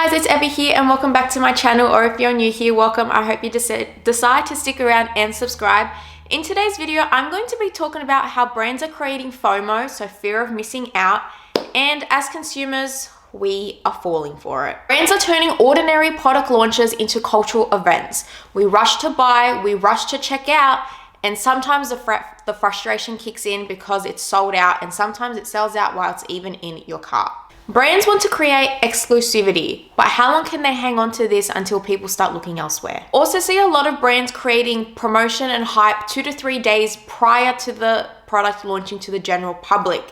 guys, it's Evie here and welcome back to my channel, or if you're new here, welcome. I hope you decide to stick around and subscribe. In today's video, I'm going to be talking about how brands are creating FOMO, so fear of missing out, and as consumers, we are falling for it. Brands are turning ordinary product launches into cultural events. We rush to buy, we rush to check out, and sometimes the frustration kicks in because it's sold out, and sometimes it sells out while it's even in your cart. Brands want to create exclusivity, but how long can they hang on to this until people start looking elsewhere? Also see a lot of brands creating promotion and hype 2 to 3 days prior to the product launching to the general public.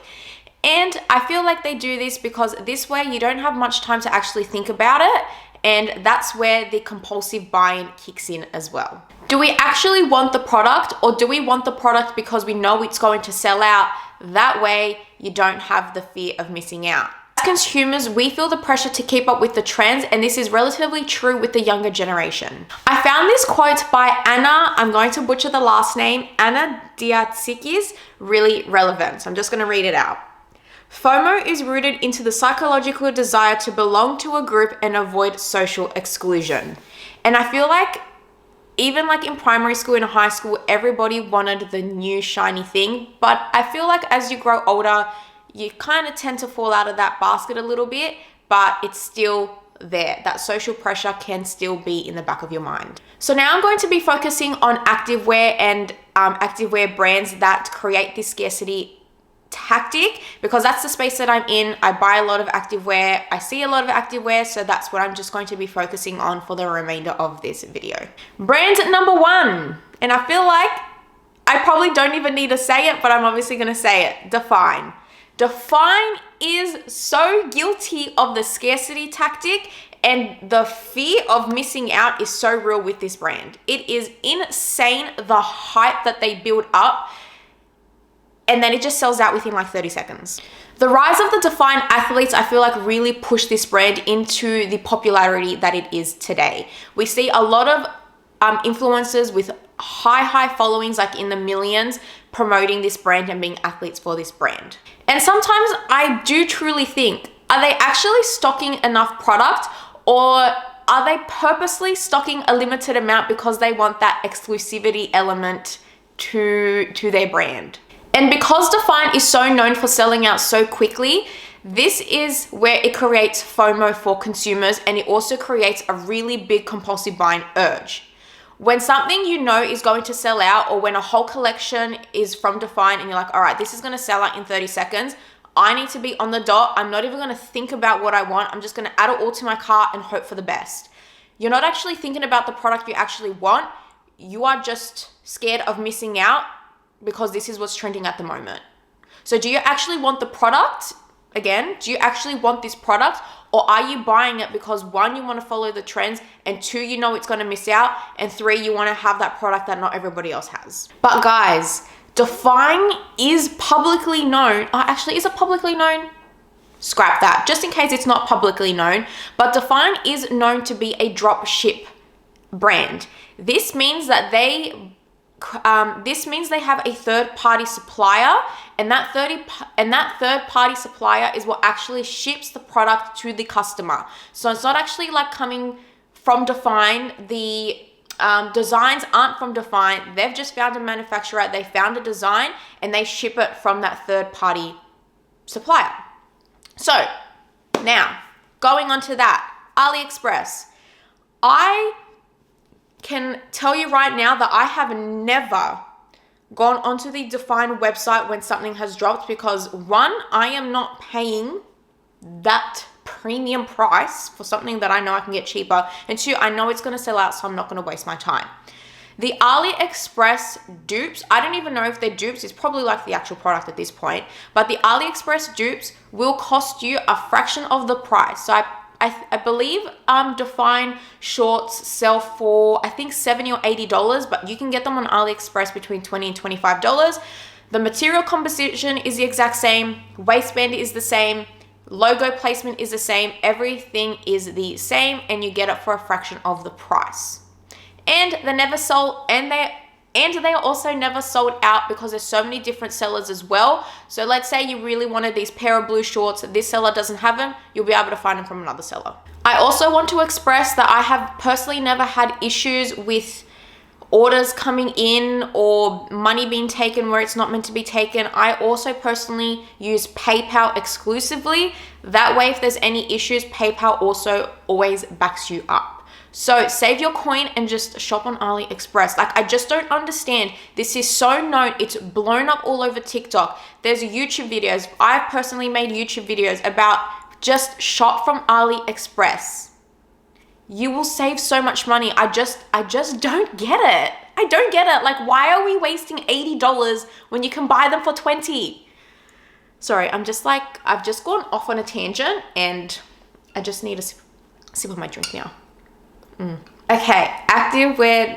And I feel like they do this because this way you don't have much time to actually think about it, and that's where the compulsive buying kicks in as well. Do we actually want the product, or do we want the product because we know it's going to sell out? That way you don't have the fear of missing out. As consumers, we feel the pressure to keep up with the trends, and this is relatively true with the younger generation. I found this quote by Anna, I'm going to butcher the last name, Anna Diatsikis, really relevant. So I'm just going to read it out. FOMO is rooted into the psychological desire to belong to a group and avoid social exclusion. And I feel like even like in primary school and high school, everybody wanted the new shiny thing. But I feel like as you grow older, you kind of tend to fall out of that basket a little bit, but it's still there. That social pressure can still be in the back of your mind. So now I'm going to be focusing on activewear and activewear brands that create this scarcity tactic, because that's the space that I'm in. I buy a lot of activewear, I see a lot of activewear, so that's what I'm just going to be focusing on for the remainder of this video. Brand number one, and I feel like I probably don't even need to say it, but I'm obviously going to say it. Define. Define is so guilty of the scarcity tactic, and the fear of missing out is so real with this brand. It is insane, the hype that they build up, and then it just sells out within like 30 seconds. The rise of the Define athletes, I feel like, really pushed this brand into the popularity that it is today. We see a lot of influencers with high followings, like in the millions, promoting this brand and being athletes for this brand. And sometimes I do truly think, are they actually stocking enough product, or are they purposely stocking a limited amount because they want that exclusivity element to their brand? And because Define is so known for selling out so quickly, this is where it creates FOMO for consumers, and it also creates a really big compulsive buying urge. When something you know is going to sell out, or when a whole collection is from Define and you're like, all right, this is going to sell out in 30 seconds. I need to be on the dot. I'm not even going to think about what I want. I'm just going to add it all to my cart and hope for the best. You're not actually thinking about the product you actually want. You are just scared of missing out because this is what's trending at the moment. So do you actually want the product? Again, do you actually want this product? Or are you buying it because 1, you want to follow the trends, and 2, you know it's going to miss out, and 3, you want to have that product that not everybody else has? But guys, Define is publicly known. Actually, is it publicly known? Scrap that, just in case it's not publicly known. But Define is known to be a drop ship brand. This means that they have a third-party supplier, and that third-party supplier is what actually ships the product to the customer. So it's not actually like coming from Define. The designs aren't from Define. They've just found a manufacturer, they found a design, and they ship it from that third-party supplier. So now, going on to that, AliExpress. I can tell you right now that I have never gone onto the Define website when something has dropped, because 1, I am not paying that premium price for something that I know I can get cheaper, and 2, I know it's going to sell out, so I'm not going to waste my time. The AliExpress dupes, I don't even know if they're dupes, it's probably like the actual product at this point, but the AliExpress dupes will cost you a fraction of the price. So I believe Define shorts sell for, I think, $70 or $80, but you can get them on AliExpress between $20 and $25. The material composition is the exact same, waistband is the same, logo placement is the same, everything is the same, and you get it for a fraction of the price. And they never sell, and And they are also never sold out because there's so many different sellers as well. So let's say you really wanted these pair of blue shorts, this seller doesn't have them, you'll be able to find them from another seller. I also want to express that I have personally never had issues with orders coming in or money being taken where it's not meant to be taken. I also personally use PayPal exclusively. That way, if there's any issues, PayPal also always backs you up. So save your coin and just shop on AliExpress. Like, I just don't understand. This is so known. It's blown up all over TikTok. There's YouTube videos. I've personally made YouTube videos about just shop from AliExpress. You will save so much money. I just don't get it. I don't get it. Like, why are we wasting $80 when you can buy them for $20? Sorry, I've just gone off on a tangent and I just need a sip of my drink now. Okay, activewear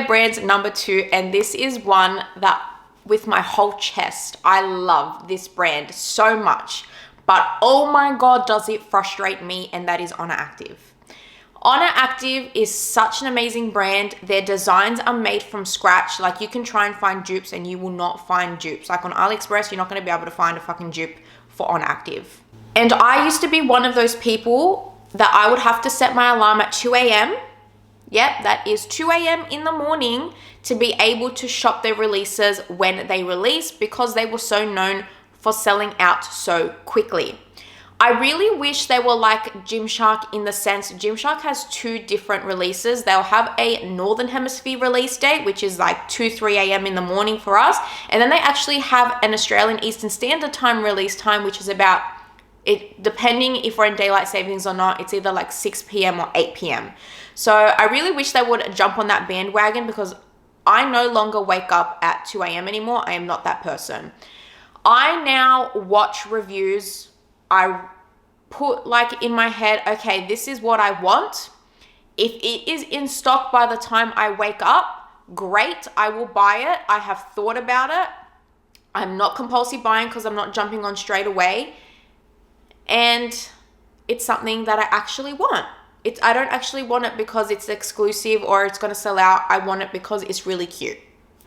brands number 2, and this is one that with my whole chest, I love this brand so much, but oh my god, does it frustrate me, and that is Honor Active. Honor Active is such an amazing brand. Their designs are made from scratch. Like, you can try and find dupes and you will not find dupes. Like on AliExpress, you're not going to be able to find a fucking dupe for Honor Active. And I used to be one of those people that I would have to set my alarm at 2 a.m. Yep, that is 2 a.m. in the morning to be able to shop their releases when they release, because they were so known for selling out so quickly. I really wish they were like Gymshark in the sense Gymshark has 2 different releases. They'll have a Northern Hemisphere release date, which is like 3 a.m. in the morning for us. And then they actually have an Australian Eastern Standard Time release time, which is about, it depending if we're in daylight savings or not, it's either like 6 p.m. or 8 p.m. So I really wish they would jump on that bandwagon, because I no longer wake up at 2 a.m. anymore. I am not that person. I now watch reviews. I put like in my head, okay, this is what I want. If it is in stock by the time I wake up, great, I will buy it. I have thought about it. I'm not compulsive buying because I'm not jumping on straight away. And it's something that I actually want. I don't actually want it because it's exclusive or it's going to sell out. I want it because it's really cute.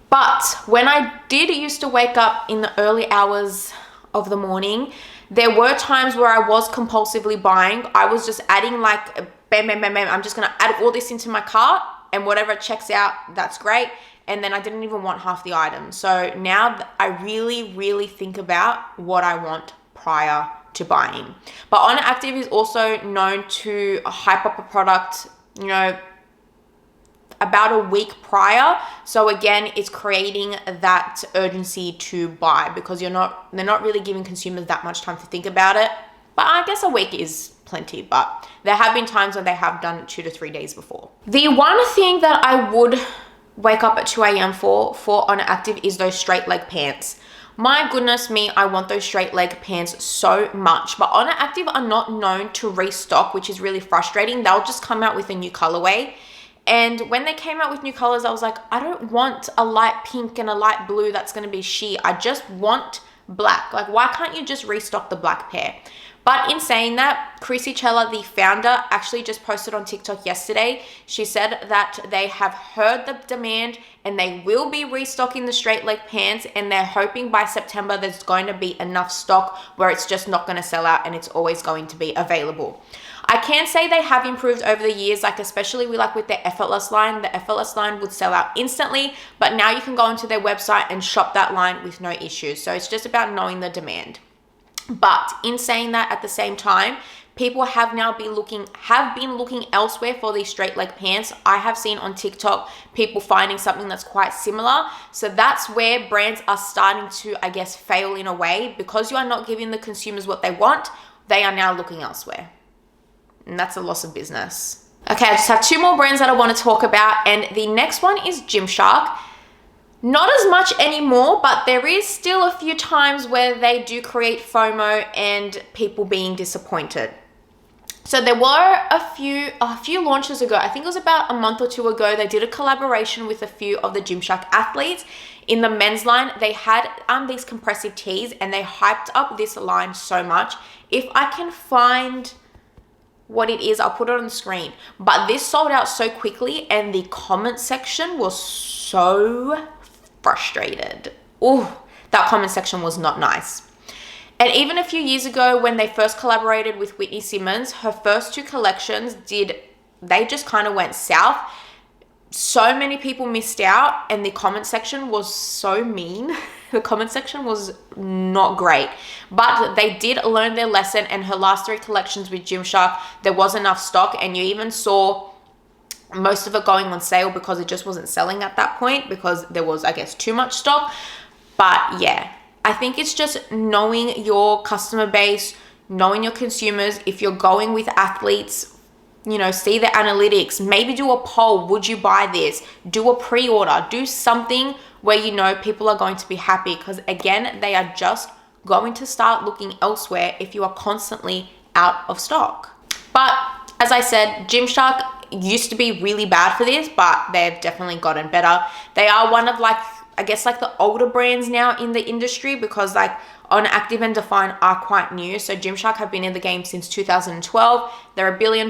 But when I did used to wake up in the early hours of the morning, there were times where I was compulsively buying. I was just adding like bam, bam, bam, bam. I'm just going to add all this into my cart, and whatever checks out, that's great. And then I didn't even want half the items. So now I really, really think about what I want prior to buying. But Honor Active is also known to hype up a product, you know, about a week prior. So again, it's creating that urgency to buy, because they're not really giving consumers that much time to think about it. But I guess a week is plenty, but there have been times when they have done it 2 to 3 days before. The one thing that I would wake up at 2 a.m. for Honor Active is those straight leg pants. My goodness me, I want those straight leg pants so much. But Honor Active are not known to restock, which is really frustrating. They'll just come out with a new colorway. And when they came out with new colors, I was like, I don't want a light pink and a light blue that's going to be sheer. I just want black. Like, why can't you just restock the black pair? But in saying that, Chrissy Chella, the founder, actually just posted on TikTok yesterday. She said that they have heard the demand and they will be restocking the straight leg pants, and they're hoping by September there's going to be enough stock where it's just not going to sell out and it's always going to be available. I can say they have improved over the years, like especially with their Effortless line. The Effortless line would sell out instantly, but now you can go onto their website and shop that line with no issues. So it's just about knowing the demand. But in saying that, at the same time, people have been looking elsewhere for these straight leg pants. I have seen on TikTok people finding something that's quite similar. So that's where brands are starting to, I guess, fail in a way, because you are not giving the consumers what they want. They are now looking elsewhere. And that's a loss of business. Okay, I just have 2 more brands that I want to talk about. And the next one is Gymshark. Not as much anymore, but there is still a few times where they do create FOMO and people being disappointed. So there were a few launches ago, I think it was about a month or 2 ago, they did a collaboration with a few of the Gymshark athletes. In the men's line, they had these compressive tees, and they hyped up this line so much. If I can find what it is, I'll put it on the screen. But this sold out so quickly, and the comment section was so frustrated. Oh, that comment section was not nice. And even a few years ago when they first collaborated with Whitney Simmons, her first 2 collections they just kind of went south. So many people missed out, and the comment section was so mean. The comment section was not great, but they did learn their lesson, and her last 3 collections with Gymshark, there was enough stock, and you even saw most of it going on sale because it just wasn't selling at that point because there was, I guess, too much stock. But yeah, I think it's just knowing your customer base, knowing your consumers. If you're going with athletes, you know, see the analytics, maybe do a poll. Would you buy this? Do a pre-order, do something where you know people are going to be happy, because again, they are just going to start looking elsewhere if you are constantly out of stock. But as I said, Gymshark used to be really bad for this, but they've definitely gotten better. They are one of, like, I guess, like the older brands now in the industry, because like On Active and Define are quite new. So Gymshark have been in the game since 2012. They're a $1 billion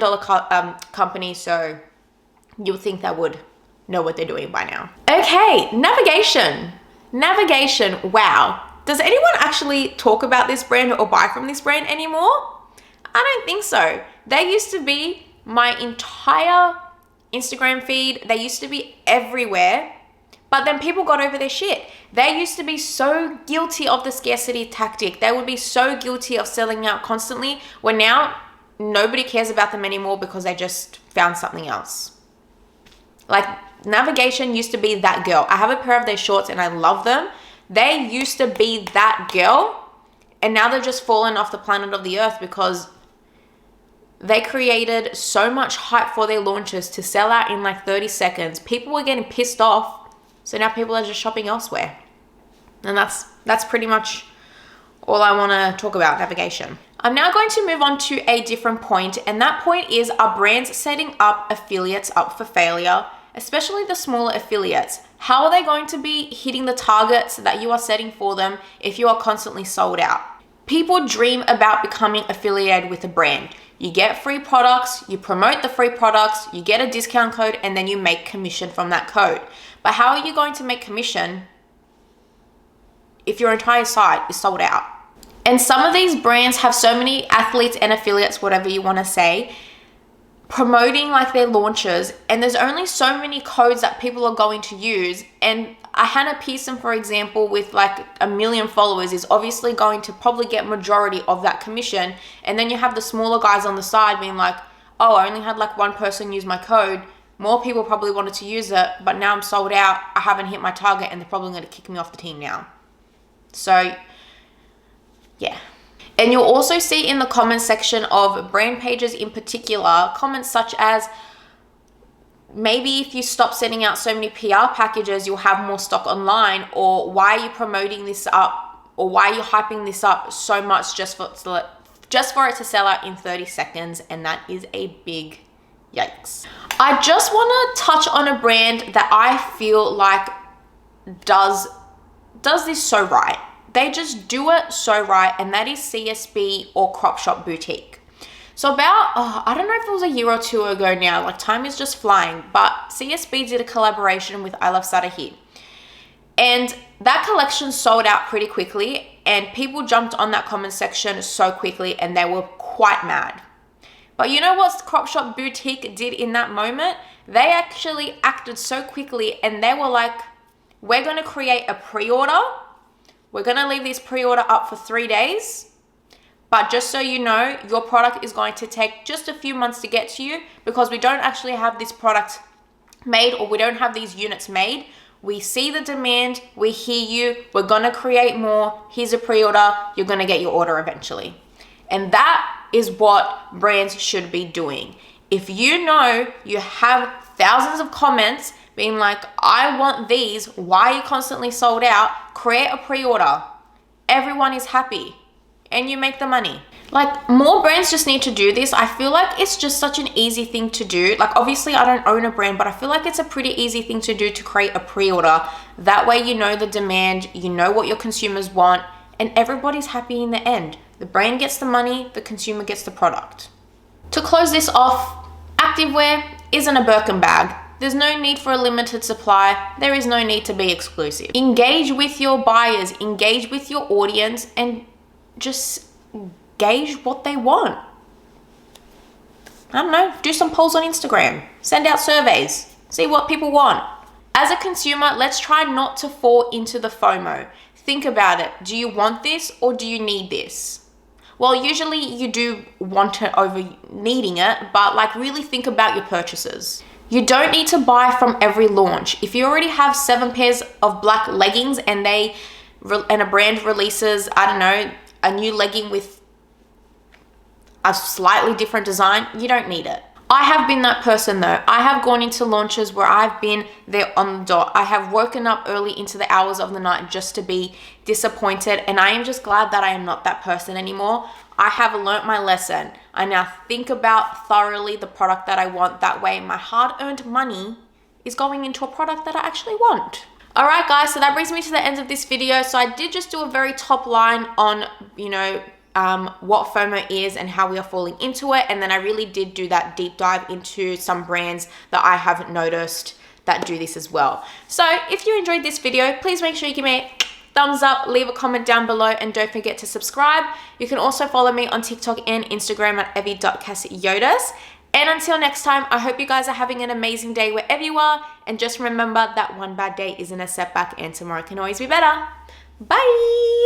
company, so you'll think they would know what they're doing by now. Okay, navigation. Navigation, wow. Does anyone actually talk about this brand or buy from this brand anymore? I don't think so. They used to be my entire Instagram feed. They used to be everywhere. But then people got over their shit. They used to be so guilty of the scarcity tactic. They would be so guilty of selling out constantly, where now nobody cares about them anymore because they just found something else. Like, Navigation used to be that girl. I have a pair of their shorts and I love them. They used to be that girl, and now they've just fallen off the planet of the earth because they created so much hype for their launches to sell out in like 30 seconds. People were getting pissed off. So now people are just shopping elsewhere. And that's pretty much all I want to talk about Navigation. I'm now going to move on to a different point, and that point is, are brands setting up affiliates up for failure, especially the smaller affiliates? How are they going to be hitting the targets that you are setting for them if you are constantly sold out? People dream about becoming affiliated with a brand. You get free products, you promote the free products, you get a discount code, and then you make commission from that code. But how are you going to make commission if your entire site is sold out? And some of these brands have so many athletes and affiliates, whatever you want to say, promoting like their launches, and there's only so many codes that people are going to use. And a Hannah Pearson, for example, with like 1 million followers, is obviously going to probably get majority of that commission. And then you have the smaller guys on the side being like, oh, I only had like 1 person use my code. More people probably wanted to use it, but now I'm sold out. I haven't hit my target, and they're probably going to kick me off the team now. So yeah. And you'll also see in the comment section of brand pages in particular, comments such as, maybe if you stop sending out so many PR packages, you'll have more stock online, or why are you promoting this up, or why are you hyping this up so much just for it to sell out in 30 seconds? And that is a big yikes. I just want to touch on a brand that I feel like does this so right. They just do it so right, and that is CSB or Crop Shop Boutique. So about, I don't know if it was a year or 2 ago now, like time is just flying, but CSB did a collaboration with I Love Sadahi. And that collection sold out pretty quickly, and people jumped on that comment section so quickly, and they were quite mad. But you know what Crop Shop Boutique did in that moment? They actually acted so quickly, and they were like, we're going to create a pre-order. We're going to leave this pre-order up for 3 days. But just so you know, your product is going to take just a few months to get to you, because we don't actually have this product made, or we don't have these units made. We see the demand, we hear you, we're going to create more. Here's a pre-order. You're going to get your order eventually. And that is what brands should be doing. If you know you have thousands of comments being like, I want these, why are you constantly sold out? Create a pre-order. Everyone is happy, and you make the money. Like, more brands just need to do this. I feel like it's just such an easy thing to do. Like, obviously I don't own a brand, but I feel like it's a pretty easy thing to do, to create a pre-order. That way you know the demand, you know what your consumers want, and everybody's happy in the end. The brand gets the money, the consumer gets the product. To close this off, activewear isn't a Birkin bag. There's no need for a limited supply. There is no need to be exclusive. Engage with your buyers, engage with your audience, and just gauge what they want. I don't know, do some polls on Instagram, send out surveys, see what people want. As a consumer, let's try not to fall into the FOMO. Think about it. Do you want this or do you need this? Well, usually you do want it over needing it, but like really think about your purchases. You don't need to buy from every launch. If you already have 7 pairs of black leggings and a brand releases, I don't know, a new legging with a slightly different design, you don't need it. I have been that person though. I have gone into launches where I've been there on the dot. I have woken up early into the hours of the night just to be disappointed, and I am just glad that I am not that person anymore. I have learnt my lesson. I now think about thoroughly the product that I want. That way my hard-earned money is going into a product that I actually want. All right, guys, so that brings me to the end of this video. So I did just do a very top line on, what FOMO is and how we are falling into it. And then I really did do that deep dive into some brands that I haven't noticed that do this as well. So if you enjoyed this video, please make sure you give me a thumbs up, leave a comment down below, and don't forget to subscribe. You can also follow me on TikTok and Instagram at evykassiotes. And until next time, I hope you guys are having an amazing day wherever you are. And just remember that one bad day isn't a setback and tomorrow can always be better. Bye.